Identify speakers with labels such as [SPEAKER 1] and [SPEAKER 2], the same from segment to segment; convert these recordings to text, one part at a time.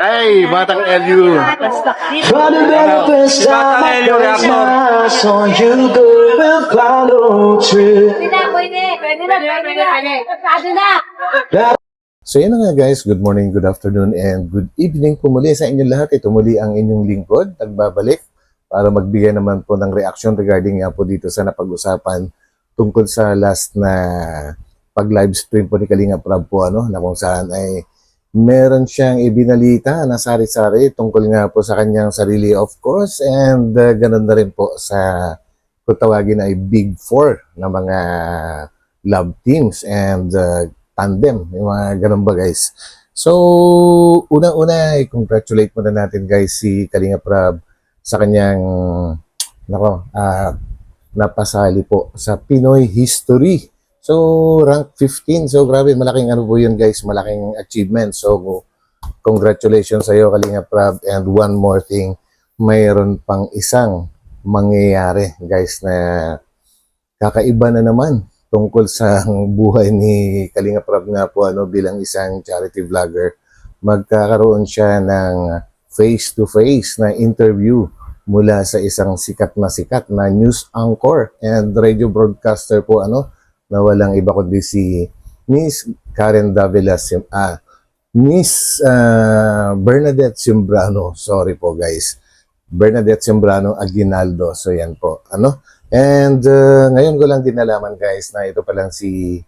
[SPEAKER 1] Ay, Batang LU.
[SPEAKER 2] For the very first time I place my eyes on you, girl, will follow through.
[SPEAKER 3] So yan na nga guys, good morning, good afternoon, and good evening po muli sa inyong lahat. Ito muli ang inyong lingkod, nagbabalik para magbigay naman po ng reaction regarding nga po dito sa napag-usapan tungkol sa last na pag-live stream po ni Kalinga Prab po, na kung saan ay meron siyang ibinalita na sari-sari tungkol nga po sa kanyang sarili, of course, and ganun na rin po sa kung tawagin ay Big Four na mga love teams and tandem, yung mga ganun ba guys. So, unang-una, i-congratulate muna natin guys si Kalinga Prab sa kanyang napasali po sa Pinoy History. So, rank 15. So, grabe, malaking ano po yun guys, malaking achievement. So, congratulations sa iyo Kalinga Prab. And one more thing, mayroon pang isang mangyayari guys na kakaiba na naman tungkol sa buhay ni Kalinga Prab nga po bilang isang charity vlogger. Magkakaroon siya ng face-to-face na interview mula sa isang sikat na news anchor and radio broadcaster po na walang iba kundi si Miss Karen Davila Miss Bernadette Simbrano. Sorry po guys. Bernadette Simbrano Aguinaldo. So yan po. And ngayon ko lang din nalaman guys na ito pa lang si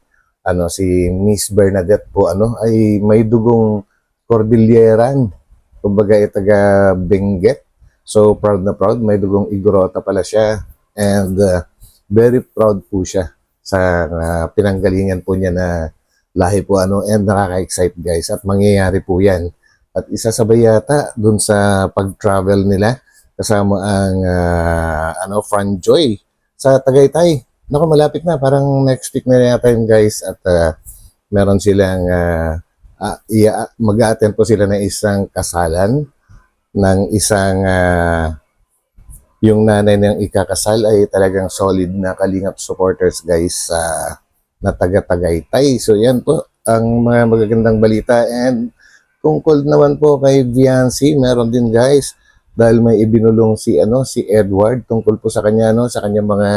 [SPEAKER 3] Miss Bernadette po ay may dugong Cordilleran. Kumbaga taga Benguet. So proud na proud, may dugong Igorota pala siya and very proud po siya sa pinanggalingan po niya na lahi po and nakaka-excite guys at mangyayari po yan. At isasabay yata dun sa pag-travel nila kasama ang Franjoy sa Tagaytay. Naku, malapit na. Parang next week na yata yun guys. At meron silang mag-a-attend po sila ng isang kasalan ng isang yung nanay ng ikakasal ay talagang solid na Kalingap supporters guys na taga-Tagaytay. So yan po ang mga magagandang balita. And tungkol naman po kay Viancy, meron din guys dahil may ibinulong si Edward tungkol po sa kanya sa kanyang mga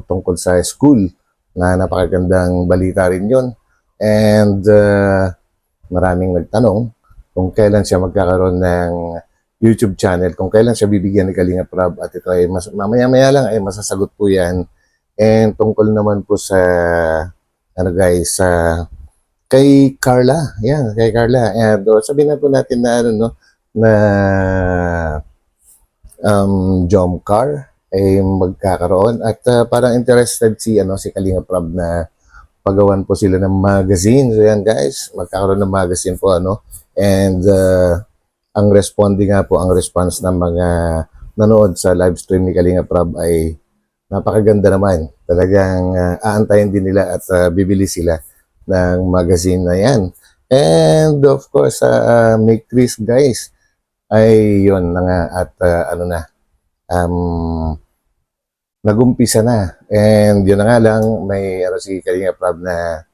[SPEAKER 3] tungkol sa school na napakagandang balita rin yon. And maraming nagtanong kung kailan siya magkakaroon ng YouTube channel, kung kailan siya bibigyan ni Kalinga Prab, at ito ay mamaya-maya lang ay masasagot po yan. And tungkol naman po sa guys, kay Carla, yan, kay Carla. And sabihin na po natin na na Jom Car ay magkakaroon at parang interested si Kalinga Prab na pagawan po sila ng magazine. So yan guys, magkakaroon ng magazine po and ang responding nga po, ang response ng mga nanood sa live stream ni Kalinga Prab ay napakaganda naman. Talagang aantayin din nila at bibili sila ng magazine na yan. And of course, may Chris guys, ay yun na nga at nagumpisa na. And yun na nga lang, may si Kalinga Prab na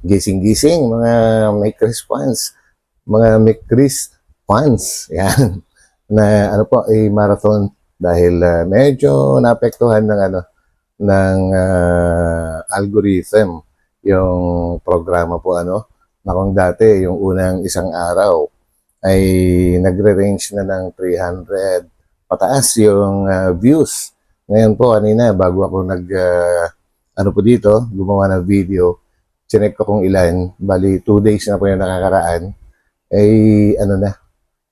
[SPEAKER 3] gising-gising, mga may Chris fans, mga may Chris fans, yan, na ay marathon dahil medyo naapektuhan ng algorithm yung programa po na kung dati yung unang isang araw ay nagre-range na ng 300 pataas yung views. Ngayon po kanina bago ako po dito gumawa ng video, chinek ko kung ilan, bali 2 days na po yung nakakaraan ay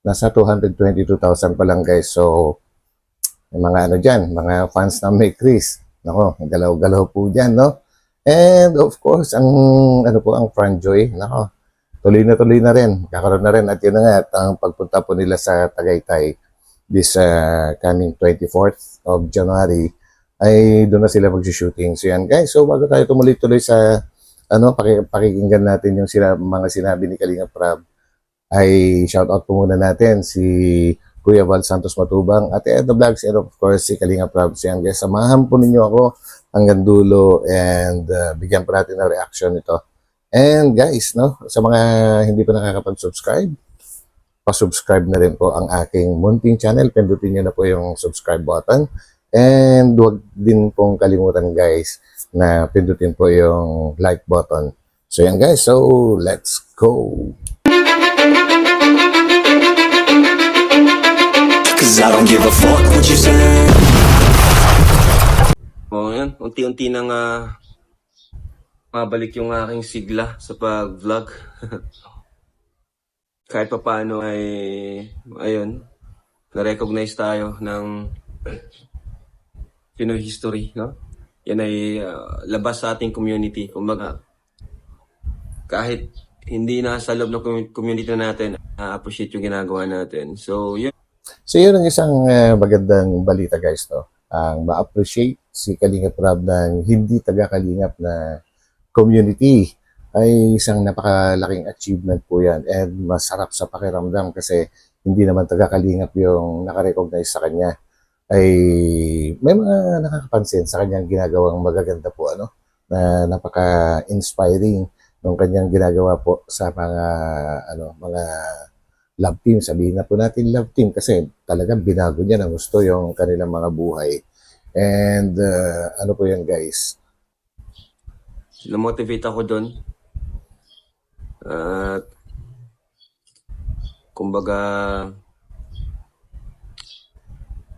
[SPEAKER 3] nasa 222,000 pa lang guys. So mga dyan, mga fans ng May Chris, nako, galaw-galaw po dyan, and of course ang ang Franjoy, nako, tuloy na rin, kakaroon na rin. At yun na nga, at ang pagpunta po nila sa Tagaytay this coming 24th of January ay doon na sila mag-shooting. So yan guys, so bago tayo tumuloy-tuloy sa pakikinggan natin yung mga sinabi ni Kalinga Prab, ay shoutout po muna natin si Kuya Val Santos Matubang at The Vlogs, and of course si Kalinga Prab. So yan guys, samahan po ninyo ako hanggang dulo and bigyan po natin ng reaction ito. And guys, no, sa mga hindi pa nakakapag-subscribe, pa-subscribe na rin po ang aking munting channel. Pindutin nyo na po yung subscribe button. And huwag din pong kalimutan guys na pindutin po yung like button. So yan guys, so let's go!
[SPEAKER 1] Cause I don't give a fuck what you say.
[SPEAKER 4] Yan, unti-unti nang mabalik yung aking sigla sa pag-vlog. Kahit pa paano ay, ayun, na-recognize tayo ng Pinoy history, no? Yan ay labas sa ating community. Kumbaga, kahit hindi nasa loob ng community natin, appreciate yung ginagawa natin. So, yun.
[SPEAKER 3] So yun ang isang magandang balita guys, no? Ang ma-appreciate si Kalingap Rab ng hindi taga-Kalingap na community ay isang napakalaking achievement po yan, and masarap sa pakiramdam kasi hindi naman taga-Kalingap yung nakarecognize sa kanya. Ay may mga nakakapansin sa kanyang ginagawang magaganda po, ano, na napaka-inspiring ng kanyang ginagawa po sa mga mga love team. Sabihin na po natin love team kasi talagang binago niya ng gusto yung kanilang mga buhay. And ano po yan guys,
[SPEAKER 4] Na-motivate ako doon. At kumbaga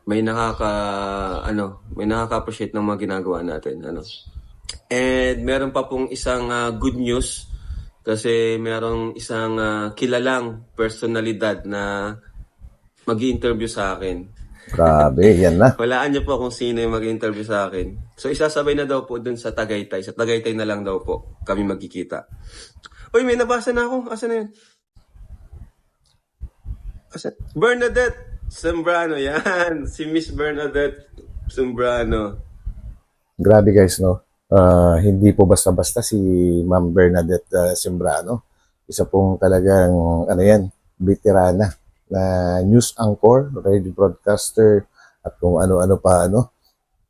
[SPEAKER 4] may nakaka-appreciate ng mga ginagawa natin, ano. And meron pa pong isang good news kasi merong isang kilalang personalidad na mag-i-interview sa akin.
[SPEAKER 3] grabe, yan na.
[SPEAKER 4] Walaan niyo po kung sino yung mag-interview sa akin. So, isasabay na daw po dun sa Tagaytay. Sa Tagaytay na lang daw po kami magkikita. Uy, may nabasa na ako. Asa na yun? Bernadette Sembrano. Yan. Si Miss Bernadette Sembrano.
[SPEAKER 3] Grabe guys, no? Hindi po basta-basta si Ma'am Bernadette Sembrano. Isa pong talagang, veterana na news anchor, radio broadcaster, at kung ano-ano pa, ano.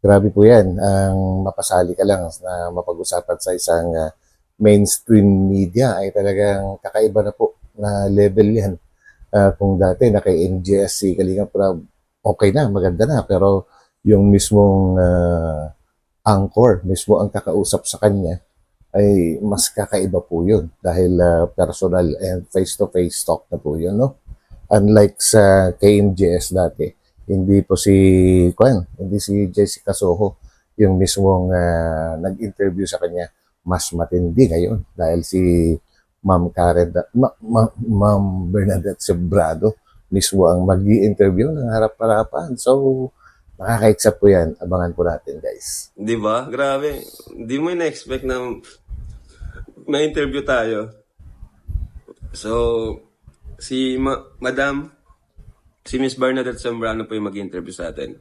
[SPEAKER 3] Grabe po yan. Ang mapasali ka lang na mapag-usapan sa isang mainstream media ay talagang kakaiba na po na level yan. Kung dati naka-NJS si Kalingap Rab, okay na, maganda na. Pero yung mismong anchor, mismo ang kakausap sa kanya, ay mas kakaiba po yun. Dahil personal and face-to-face talk na po yun, no? Unlike sa KMJS dati, hindi si Jessica Soho yung mismong nag-interview sa kanya. Mas matindi ngayon dahil si Ma'am Bernadette Sembrano mismo ang mag-i-interview ng harap-harapan. So, nakaka-excite po yan. Abangan po natin, guys.
[SPEAKER 4] Di ba? Grabe. Hindi mo na-expect na may interview tayo. So, si si Miss Bernadette Sembrano po yung mag-interview sa atin.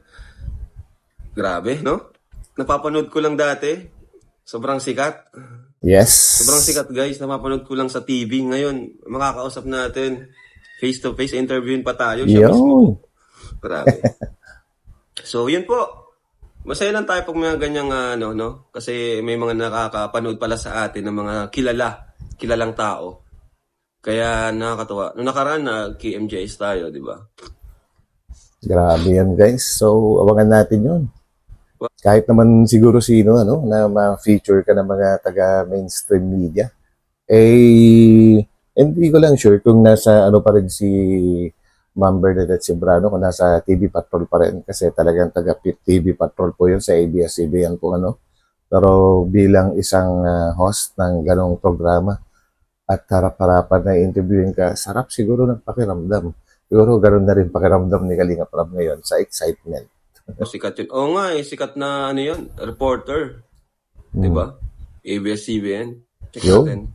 [SPEAKER 4] Grabe, no? Napapanood ko lang dati. Sobrang sikat.
[SPEAKER 3] Yes.
[SPEAKER 4] Sobrang sikat, guys. Napapanood ko lang sa TV. Ngayon, makakausap natin. Face-to-face, interviewin pa tayo. Siya mismo. Grabe. So, yun po. Masaya lang tayo pag mga ganyang no? Kasi may mga nakakapanood pala sa atin ng mga kilalang tao. Kaya nakakatuwa. Noong nakaraan na KMJS tayo, di ba?
[SPEAKER 3] Grabe yan, guys. So, abangan natin yun. Kahit naman siguro sino, na ma-feature ka ng mga taga-mainstream media, hindi ko lang sure kung nasa pa rin si Ma'am Bernadette Sembrano, kung nasa TV Patrol pa rin, kasi talagang taga-TV Patrol po yun sa ABS-CBN po, Pero bilang isang host ng ganong programa at harap-harapan na interviewin ka, sarap siguro ng pakiramdam. Siguro ganoon na rin pakiramdam ni Kalingap Rab ngayon sa excitement.
[SPEAKER 4] Sikat yun. Oo nga sikat na yun, reporter. Di ba? ABS-CBN. Check
[SPEAKER 3] Yo.
[SPEAKER 4] natin.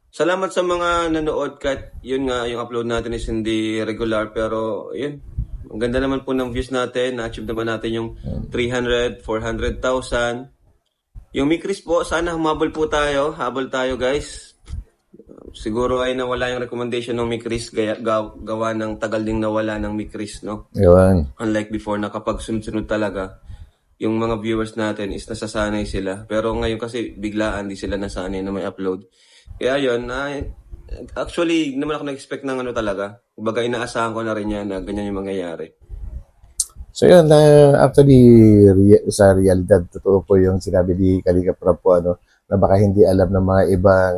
[SPEAKER 4] Salamat sa mga nanood kahit yun nga, yung upload natin is hindi regular pero yun. Ang ganda naman po ng views natin. Na-achieve naman natin yung 300, 400,000. Yung Mikris po, sana humabol po tayo. Habol tayo guys. Siguro ay nawala yung recommendation ng Mikris. Gawa ng tagal ding nawala ng Mikris, no?
[SPEAKER 3] Yun.
[SPEAKER 4] Unlike before na kapag sunod-sunod talaga, yung mga viewers natin is nasasanay sila. Pero ngayon kasi biglaan di sila nasanay na may upload. Kaya yun, actually, hindi naman ako na-expect ng ano talaga. Kumbaga, inaasahan ko na rin yan na ganyan yung mangyayari.
[SPEAKER 3] So yun, actually, sa realidad, totoo po yung sinabi ni Kalinga Prab po, ano, na baka hindi alam ng mga ibang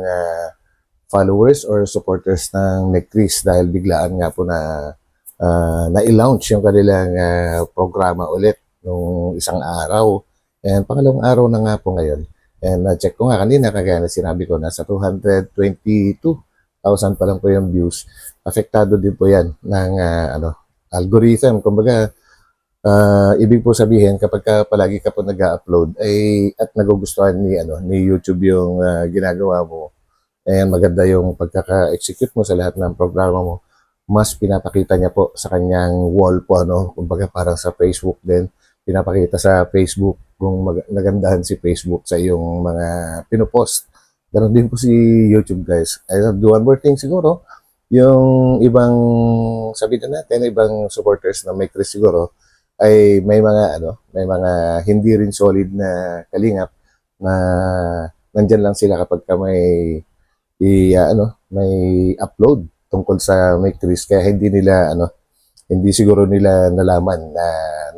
[SPEAKER 3] followers or supporters ng Necris dahil biglaan nga po na-launch yung kanilang programa ulit nung isang araw. And pangalawang araw na nga po ngayon. And check ko nga kanina, kagaya na sinabi ko, nasa 222,000 pa lang po yung views. Apektado din po yan ng algorithm. Kumbaga, ibig po sabihin kapag palagi ka po nag-upload ay at nagugustuhan ni YouTube yung ginagawa mo, and maganda yung pagkaka-execute mo sa lahat ng programa mo, mas pinapakita niya po sa kanyang wall po, kumbaga parang sa Facebook din, pinapakita sa Facebook kung nagandahan si Facebook sa iyong mga pinupost. Ganon din po si YouTube, guys. Do one more thing siguro, yung ibang, sabihin na natin, ibang supporters na may Chris siguro, ay may mga hindi rin solid na kalingap na nandyan lang sila kapag ka may upload tungkol sa may Chris, kaya hindi siguro nila nalaman na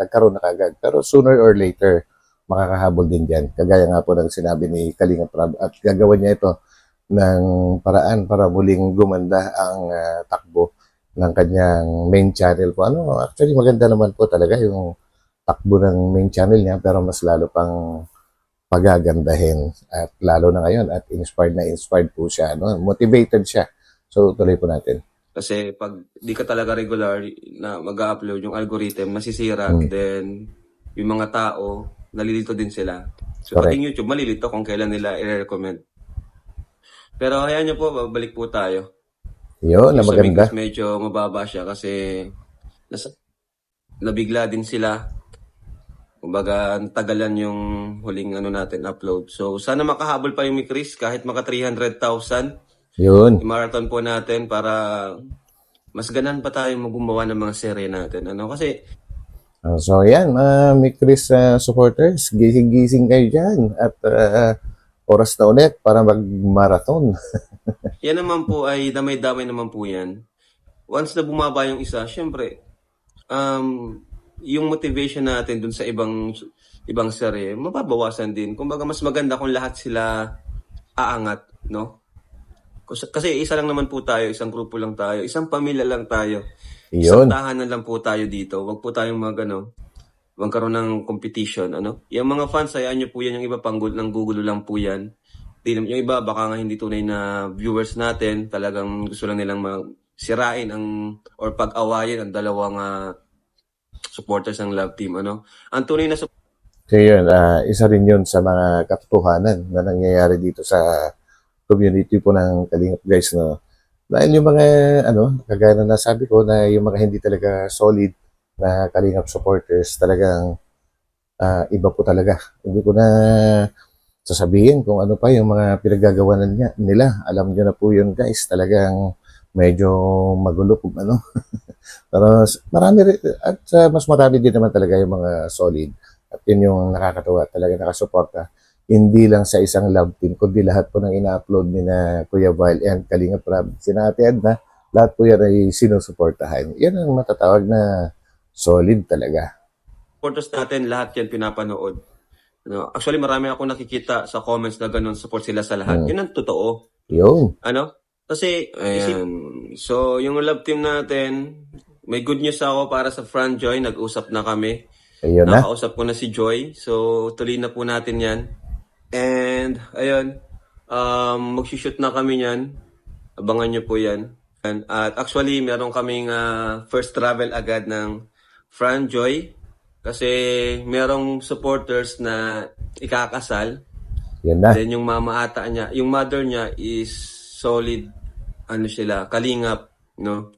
[SPEAKER 3] nagkaroon na kagad. Pero sooner or later, makakahabol din dyan. Kagaya nga po ng sinabi ni Kalinga Prab, at gagawa niya ito ng paraan para muling gumanda ang takbo ng kanyang main channel po. Actually, maganda naman po talaga yung takbo ng main channel niya, pero mas lalo pang pagagandahin. At lalo na ngayon, at inspired po siya. Motivated siya. So, tuloy po natin.
[SPEAKER 4] Kasi pag di ka talaga regular na mag-upload, yung algorithm masisira, then yung mga tao, nalilito din sila. So,
[SPEAKER 3] Correct.
[SPEAKER 4] pati YouTube, malilito kung kailan nila i-recommend. Pero hayaan nyo po, babalik po tayo.
[SPEAKER 3] Yun, na
[SPEAKER 4] Yung sa
[SPEAKER 3] maganda.
[SPEAKER 4] Migos, medyo mababa siya kasi nabigla din sila. Kumbaga, tagalan yung huling natin upload. So, sana makahabol pa yung Chris kahit maka 300,000.
[SPEAKER 3] Yun.
[SPEAKER 4] I-marathon po natin para mas ganan pa tayong gumawa ng mga serye natin. Kasi
[SPEAKER 3] So, yan, may Chris supporters, gising-gising kayo dyan. At oras na ulit para mag-marathon.
[SPEAKER 4] yan naman po ay damay-damay naman po yan. Once na bumaba yung isa, syempre, yung motivation natin dun sa ibang serye, mababawasan din. Kumbaga, mas maganda kung lahat sila aangat, no? Kasi isa lang naman po tayo, isang grupo lang tayo, isang pamilya lang tayo. Isang
[SPEAKER 3] Yun.
[SPEAKER 4] tahanan lang po tayo dito. Huwag po tayong magkaroon ng competition, Yung mga fans, hayaan nyo po yan, yung iba ng gugulo lang po yan. Yung iba, baka nga hindi tunay na viewers natin, talagang gusto lang nilang sirain or pag-awayin ang dalawang supporters ng Love Team, Ang tunay na
[SPEAKER 3] So, yun, isa rin yun sa mga katotohanan na nangyayari dito sa community po ng Kalingap, guys, no? Dahil yung mga, kagaya na nasabi ko, na yung mga hindi talaga solid na Kalingap supporters, talagang iba po talaga. Hindi ko na sasabihin kung ano pa yung mga pinagagawa nila. Alam nyo na po yun, guys. Talagang medyo magulo kung ano. Pero marami rin, at mas marami din naman talaga yung mga solid. At yun yung nakakatawa, talaga nakasuporta. Hindi lang sa isang Love Team, kundi lahat po ng ina-upload ni na Kuya Vile and Kalinga Prab, Sinati Edna, lahat po yan ay sinusuportahan. Yan ang matatawag na solid talaga.
[SPEAKER 4] supporters natin, lahat yan pinapanood. Actually, marami akong nakikita sa comments na ganun, support sila sa lahat. Yun ang totoo.
[SPEAKER 3] Yun.
[SPEAKER 4] Kasi, ayan. So, yung Love Team natin, may good news ako para sa Fran Joy. Nag-usap na kami.
[SPEAKER 3] Ayun na.
[SPEAKER 4] Nakausap ko na si Joy. So, tuloy na po natin yan. And, ayun. Mag-shoot na kami yan. Abangan nyo po yan. At actually, meron kaming first travel agad ng Fran Joy. Kasi merong supporters na ikakasal.
[SPEAKER 3] Yan na.
[SPEAKER 4] Then yung mama ata niya, yung mother niya is solid, kalingap, no?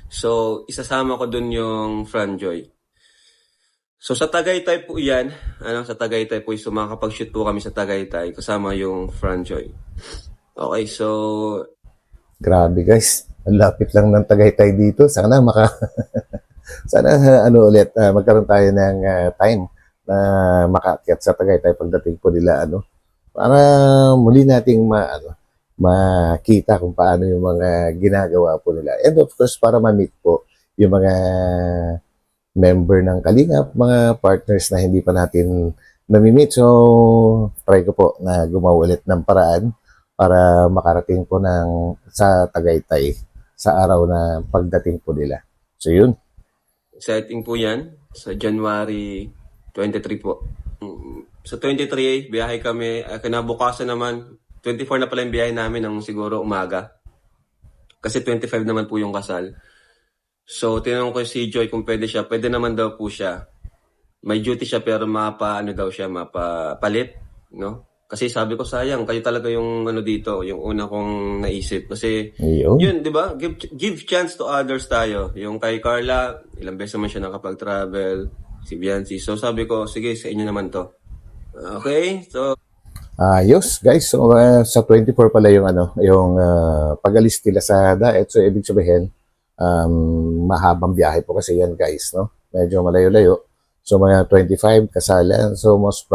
[SPEAKER 4] So, isasama ko dun yung Fran Joy. So, sa Tagaytay po yan, sa Tagaytay po, makakapag-shoot po kami sa Tagaytay, kasama yung Fran Joy. Okay, so...
[SPEAKER 3] Grabe, guys. Ang lapit lang ng Tagaytay dito. Sana magkaroon tayo ng time na makaakyat sa Tagaytay pagdating po nila, para muli nating makita kung paano yung mga ginagawa po nila. And of course, para ma-meet po yung mga member ng Kalingap, mga partners na hindi pa natin nami-meet. So, try ko po na gumawa ulit ng paraan para makarating po sa Tagaytay sa araw na pagdating po nila. So, yun.
[SPEAKER 4] Exciting po yan. Sa January 23 po. Sa 23, biyahe kami. Kinabukasan naman, 24 na pala yung biyahe namin ng siguro umaga. Kasi 25 naman po yung kasal. So, tinanong ko si Joy kung pwede siya. Pwede naman daw po siya. May duty siya pero mapapalit, no? Kasi sabi ko sayang, kayo talaga yung dito, yung una kong naisip. Kasi yun, di ba? Give chance to others tayo. Yung kay Carla, ilang beses naman siya nakapag-travel. Si Biancy. So sabi ko, sige, sa inyo naman to. Okay? So,
[SPEAKER 3] Ayos, guys. So, sa 24 pala yung pag-alis nila sa Daet. So, ibig sabihin, mahabang biyahe po kasi yan, guys, no? Medyo malayo-layo. So, mga 25 kasalan. So, most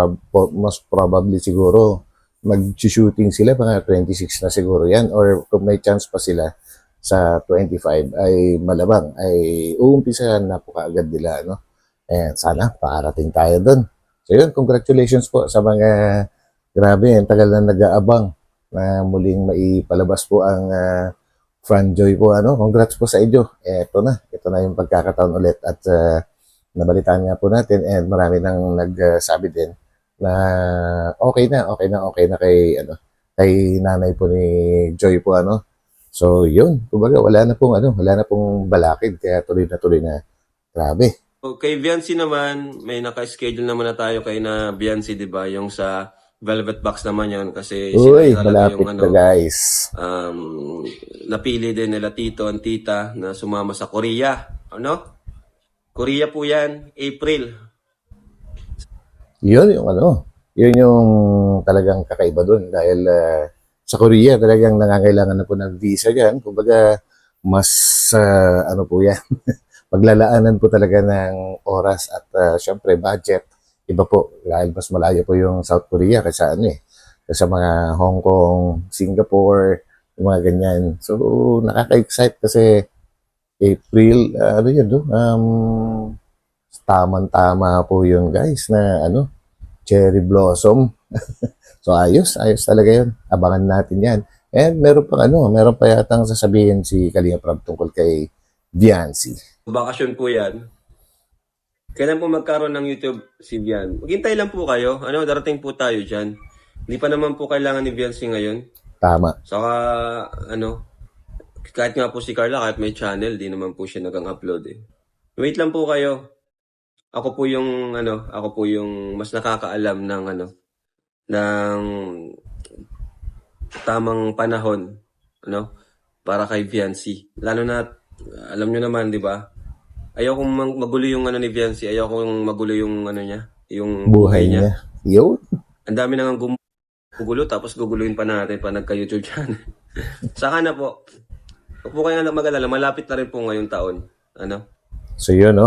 [SPEAKER 3] probably siguro, mag-shooting sila, mga 26 na siguro yan. Or kung may chance pa sila sa 25, ay malabang, ay uumpisahan na po kaagad nila, no? And sana, pakarating tayo doon. So, yun, congratulations po sa mga grabe, ang tagal na nag-aabang na muling maipalabas po ang Franjoy po. Congrats po sa inyo. Ito na yung pagkakataon ulit at nabalitaan nga po natin and marami nang nagsabi din na okay na kay nanay po ni Joy po. So yun, kumbaga wala na pong balakid kaya tuloy na. Grabe.
[SPEAKER 4] kay Biancy naman, may naka-schedule naman na tayo kay na Biancy, di ba? Yung sa Velvet Box naman yun kasi
[SPEAKER 3] Uy,
[SPEAKER 4] sila talaga
[SPEAKER 3] malapit
[SPEAKER 4] yung
[SPEAKER 3] na guys.
[SPEAKER 4] napili din nila tito at tita na sumama sa Korea. Korea po yan, April.
[SPEAKER 3] Yun yung talagang kakaiba doon dahil sa Korea talagang nangangailangan na po ng visa dyan. Kumbaga mas po yan, paglalaanan po talaga ng oras at syempre budget. Iba po dahil mas malayo po yung South Korea kaysa sa mga Hong Kong, Singapore, yung mga ganyan. So nakaka-excite kasi April, tamang-tama po yun guys na cherry blossom. So ayos talaga yun. Abangan natin yan. And meron pa yatang sasabihin si Kalinga Prab tungkol kay Biancy.
[SPEAKER 4] Bakasyon po yan. Kailan po magkaroon ng YouTube si Bian? Maghintay lang po kayo. Darating po tayo dyan. Hindi pa naman po kailangan ni Biancy ngayon.
[SPEAKER 3] Tama.
[SPEAKER 4] Saka, kahit nga po si Carla, kahit may channel, di naman po siya nagang-upload eh. Wait lang po kayo. Ako po yung mas nakakaalam ng tamang panahon, para kay Biancy. Lalo na, alam nyo naman, di ba? Ayaw kong magulo yung ni Biancy, ayaw kong magulo yung niya, yung buhay niya.
[SPEAKER 3] Yun.
[SPEAKER 4] Ang dami nang gugulo, tapos guguluhin pa natin pa nagka-YouTube channel. Saka na po. Huwag po kayo mag-alala, malapit na rin po ngayong taon.
[SPEAKER 3] So yun,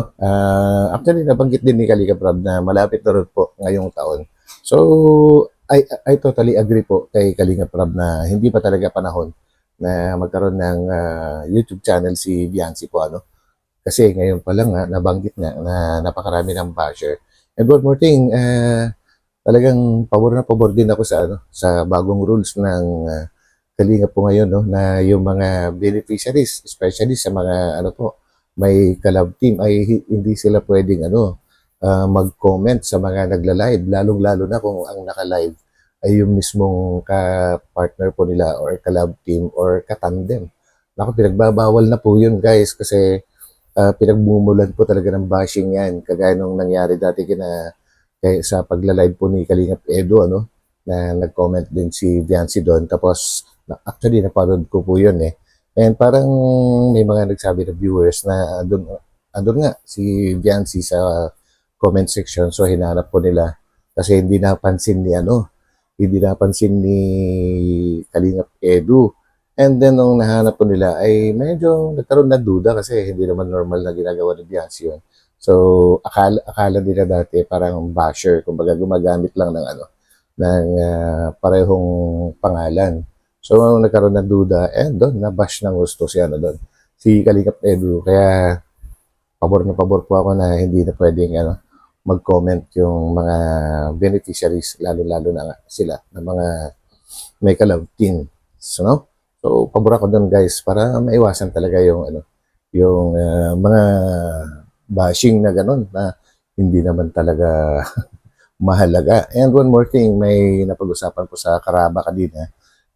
[SPEAKER 3] actually nabanggit din ni Kalinga Prab na malapit na rin po ngayong taon. So I totally agree po kay Kalinga Prab na hindi pa talaga panahon na magkaroon ng YouTube channel si Biancy po. Kasi ngayon pa lang nabanggit na napakarami ng basher. And one more thing, talagang pabor din ako sa bagong rules ng Kalinga po ngayon, na yung mga beneficiaries, especially sa mga may collab team, ay hindi sila pwedeng mag-comment sa mga nagla-live, lalong-lalo na kung ang naka-live ay yung mismong ka-partner po nila or collab team or katandem. Naku, pinagbabawal na po yun guys kasi pinagbumulan po talaga ng bashing yan. Kagaya nung nangyari dati sa pagla-live po ni Kalingap Edo, na nag-comment din si Biancy doon. Tapos, actually, napanood ko po yun And parang may mga nagsabi na viewers na andun nga si Biancy sa comment section. So, hinanap po nila kasi hindi napansin ni Kalingap Edu. And then, nung nahanap po nila, ay medyo nagkaroon na duda kasi hindi naman normal na ginagawa ni Biancy yun. So, akala nila dati parang basher. Kumbaga, gumagamit lang ng parehong pangalan. So, nagkaroon ng duda, doon, nabash ng gusto si ano doon, si Kalingap Edu. Kaya, pabor na pabor po ako na hindi na pwedeng mag-comment yung mga beneficiaries, lalo-lalo na sila, ng mga may kalab team. So, no? So, pabor ako doon guys, para maiwasan talaga yung yung mga bashing na ganun na hindi naman talaga mahalaga. And one more thing, may napag-usapan po sa Karaba kanina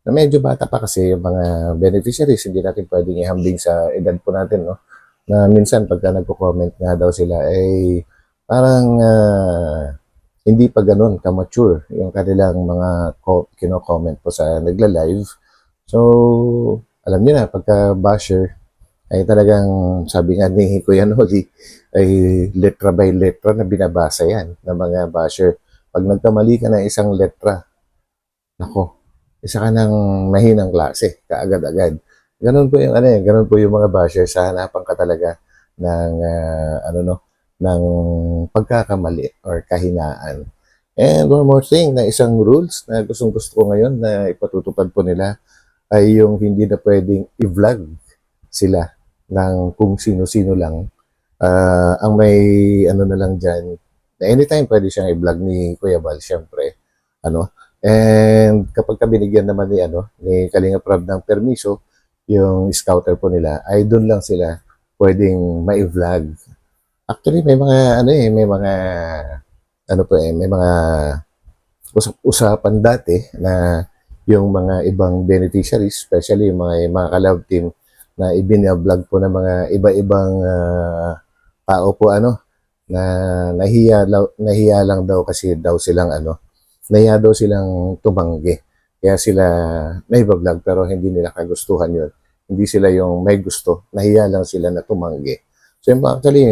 [SPEAKER 3] na medyo bata pa kasi yung mga beneficiaries, hindi natin pwedeng ihambing sa edad po natin, no? Na minsan pagka nagko-comment nga daw sila, parang hindi pa ganun ka-mature yung kanilang mga kino-comment po sa nagla-live. So, alam niyo na, pagka basher, ay talagang, sabi nga ni Kuya Noli, ay letra by letra na binabasa yan ng mga basher. Pag nagkamali ka na isang letra, nako, isa ka ng mahinang klase, kaagad-agad. Ganun po yung ganun po yung mga basher, sa hanapan ka talaga ng ng pagkakamali or kahinaan. And one more thing, na isang rules na gustong-gusto ko ngayon na ipatutupad po nila ay yung hindi na pwedeng i-vlog sila ng kung sino-sino lang. Ang may na lang dyan, na anytime pwede siyang i-vlog ni Kuya Bal, syempre. And kapag binigyan naman ni Kalinga Prab ng permiso, yung scouter po nila, ay doon lang sila pwedeng ma-vlog. Actually, may mga may mga may mga usapan dati na yung mga ibang beneficiaries, especially yung mga kalab team, na ibinablog po ng mga iba-ibang tao po na nahiya lang daw kasi daw silang nahiya daw silang tumanggi. Kaya sila naibablog pero hindi nila kagustuhan yun. Hindi sila yung may gusto, nahiya lang sila na tumanggi. So actually,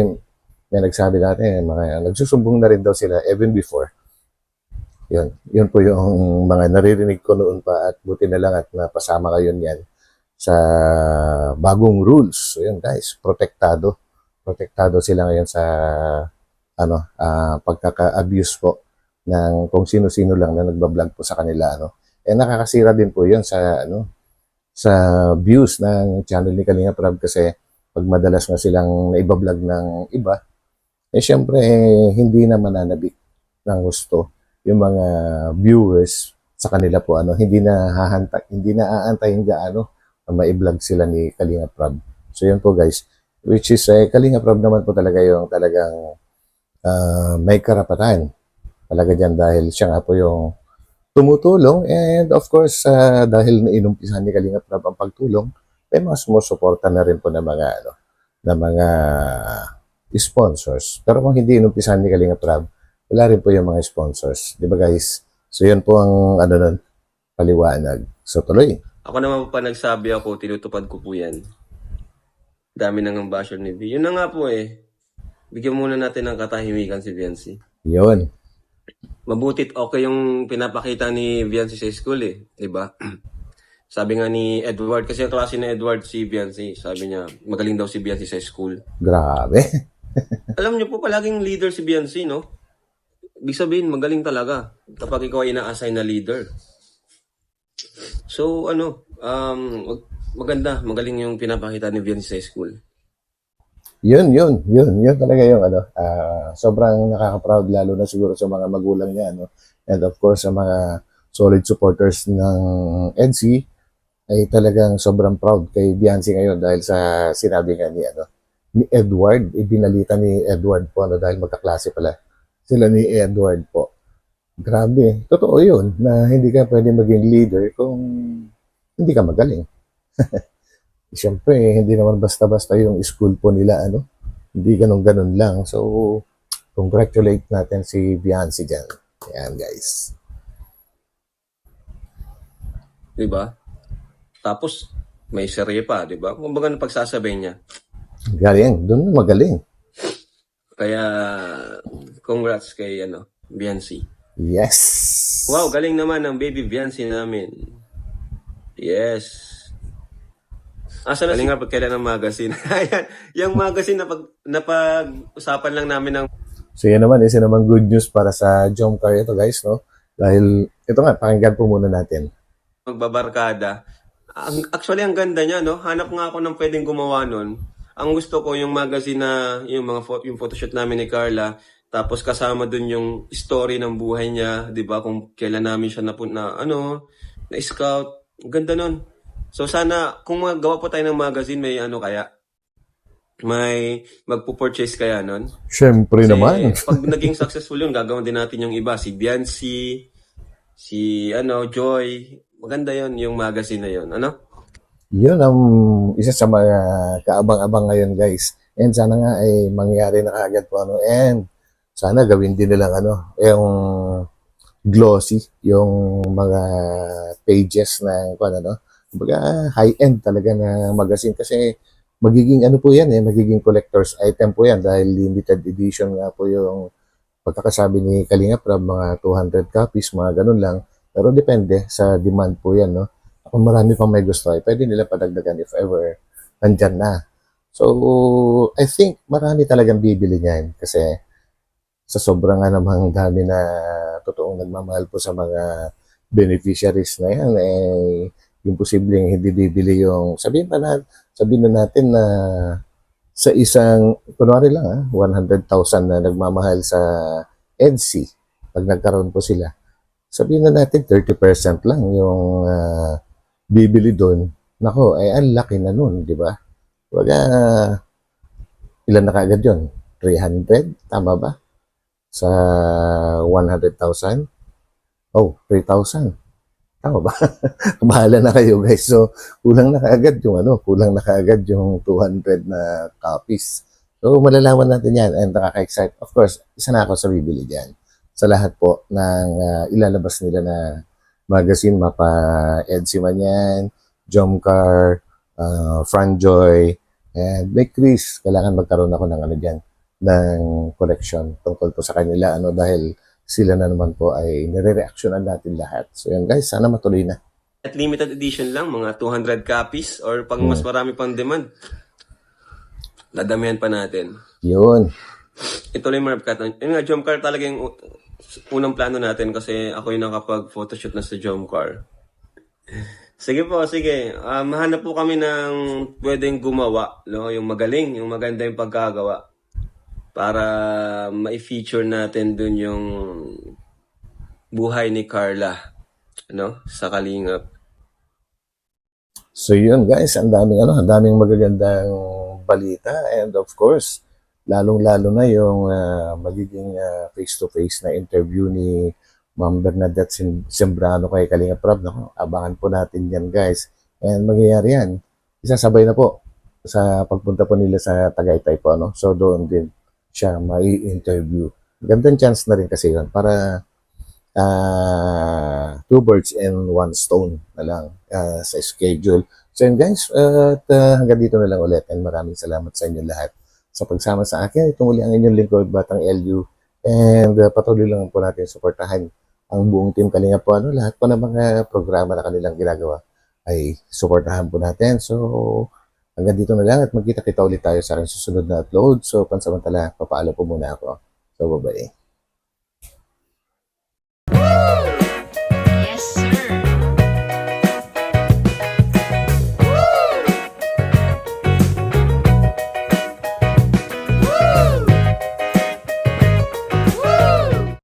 [SPEAKER 3] may nagsabi dati, nagsusumbong na rin daw sila even before. Yun po yung mga naririnig ko noon pa, at buti na lang at napasama kayo niyan sa bagong rules. So yun guys, protektado sila ngayon sa pagkaka-abuse po ng kung sino-sino lang na nagbablog po sa kanila nakakasira din po yun sa sa views ng channel ni Kalinga Prab, kasi pag madalas nga silang naibablog ng iba, syempre hindi na mananabik ng gusto yung mga viewers sa kanila po hindi na aantayin gaano na mai-vlog sila ni Kalinga Prab. So yun po guys, which is Kalinga Prab naman po talaga yung talagang may karapatan talaga dyan, dahil siya nga po yung tumutulong, and of course dahil nainumpisahan ni Kalinga Prab ang pagtulong, may mga sumusuporta na rin po ng mga ng mga sponsors. Pero kung hindi inumpisahan ni Kalinga Prab, wala rin po yung mga sponsors. Di ba guys? So yun po ang nun, paliwanag. So tuloy.
[SPEAKER 4] Ako naman pa nagsabi ako, tinutupad ko po yan. Dami nang ang basher ni V. Yun na nga po Bigyan muna natin ng katahimikan si Viancy.
[SPEAKER 3] Yun.
[SPEAKER 4] Mabutit okay yung pinapakita ni Viancy sa school diba? Sabi nga ni Edward, kasi yung klase ni Edward si Viancy, sabi niya, magaling daw si Viancy sa school.
[SPEAKER 3] Grabe.
[SPEAKER 4] Alam niyo po, palaging leader si Viancy, no? Ibig sabihin, magaling talaga kapag ikaw ay ina-assign na leader. So, maganda, magaling yung pinapakita ni Viancy sa school.
[SPEAKER 3] Yun talaga yung sobrang nakaka-proud, lalo na siguro sa mga magulang niya, and of course sa mga solid supporters ng EDSI, ay talagang sobrang proud kay Viancy ngayon dahil sa sinabi nga ni Edward, ibinalita ni Edward po dahil magkaklase pala sila ni Edward po. Grabe, totoo yun na hindi ka pwede maging leader kung hindi ka magaling. Siyempre, hindi naman basta-basta yung school po nila, hindi ganun-ganun lang. So, congratulate natin si Viancy dyan. Yan, guys.
[SPEAKER 4] Diba? Tapos, may serye pa, diba? Kung baga pagsasabay niya.
[SPEAKER 3] Galing, doon na magaling.
[SPEAKER 4] Kaya, congrats kay, Viancy.
[SPEAKER 3] Yes.
[SPEAKER 4] Wow, galing naman ang baby Viancy namin. Yes. Asa na nga pagkailan ng magazine. Ayan, yung magazine na pag-usapan lang namin ng...
[SPEAKER 3] So yan naman, isa naman good news para sa Jomcar ito guys, no? Dahil, ito nga, pakinggan po muna natin.
[SPEAKER 4] Magbabarkada. Actually, ang ganda niya, no? Hanap nga ako ng pwedeng gumawa nun. Ang gusto ko, yung magazine na, yung yung photoshoot namin ni Carla, tapos kasama dun yung story ng buhay niya, di ba? Kung kailan namin siya na scout. Ang ganda nun. So sana, kung magawa po tayo ng magazine, may kaya? May magpo-purchase kaya nun?
[SPEAKER 3] Syempre naman.
[SPEAKER 4] Kasi pag naging successful yun, gagawin din natin yung iba. Si Biancy, si Joy. Maganda yon yung magazine na yon. Ano?
[SPEAKER 3] Yun ang isa sa mga kaabang-abang ngayon, guys. And sana nga ay mangyari na agad po and sana gawin din nilang yung glossy, yung mga pages na kumbaga high-end talaga na magazine kasi magiging po yan magiging collector's item po yan dahil limited edition nga po yung pagkakasabi ni Kalinga Prab, mga 200 copies, mga ganun lang. Pero depende sa demand po yan, no? Kung marami pang may gusto ay pwede nila padagdagan if ever nandyan na. So, I think marami talagang bibili niyan kasi sa sobrang nga namang dami na totoong nagmamahal po sa mga beneficiaries na yan, yung posibleng hindi bibili yung, sabihin na natin na sa isang, kunwari lang 100,000 na nagmamahal sa EDSI, pag nagkaroon po sila, sabihin na natin 30% lang yung bibili doon. Nako, ay ang laki na nun, di ba? Waga, ilan na kaagad yun? 300? Tama ba? Sa 100,000? Oh, 3,000. Tama ba? Bahala na kayo, guys. So, kulang na kaagad yung 200 na copies. So, malalaman natin yan and nakaka-excite. Of course, isa na ako sa bibili dyan. Sa lahat po ng ilalabas nila na magazine, mapa EDSI man yan, Jomcar, Franjoy, and may Chris. Kailangan magkaroon ako ng dyan, ng collection tungkol po sa kanila, dahil sila na naman po ay nire-reactionan natin lahat. So yan guys, sana matuloy na.
[SPEAKER 4] At limited edition lang, mga 200 copies or pag mas marami pang demand, dadamihan pa natin.
[SPEAKER 3] Yun.
[SPEAKER 4] Ito lang yung marapkat. Yun nga, Jomcar talaga yung unang plano natin kasi ako yung nakapag-photoshoot na sa Jomcar. Sige po, sige. Mahanap po kami ng pwedeng gumawa, no? Yung magaling, yung maganda yung pagkagawa. Para ma-feature natin dun yung buhay ni Carla, sa Kalingap.
[SPEAKER 3] So yun guys, ang daming magagandang balita and of course, lalong-lalo na yung magiging face-to-face na interview ni Ma'am Bernadette Sembrano kay Kalinga Prab. Abangan po natin yan guys. And mangyayari yan, isasabay na po sa pagpunta po nila sa Tagaytay po. So doon din siya mai-interview. Gandang chance na rin kasi yun para two birds and one stone na lang sa schedule. So yun guys, hanggang dito na lang ulit and maraming salamat sa inyo lahat sa pagsama sa akin. Ito muli ang inyong lingkod, Batang LU, and patuloy lang po natin suportahan ang buong team Kalinga po. Lahat po ng mga programa na kanilang ginagawa ay suportahan po natin. So hanggang dito na lang at magkita-kita ulit tayo sa aking susunod na upload. So, pansamantala, papaalam po muna ako. So, bye-bye.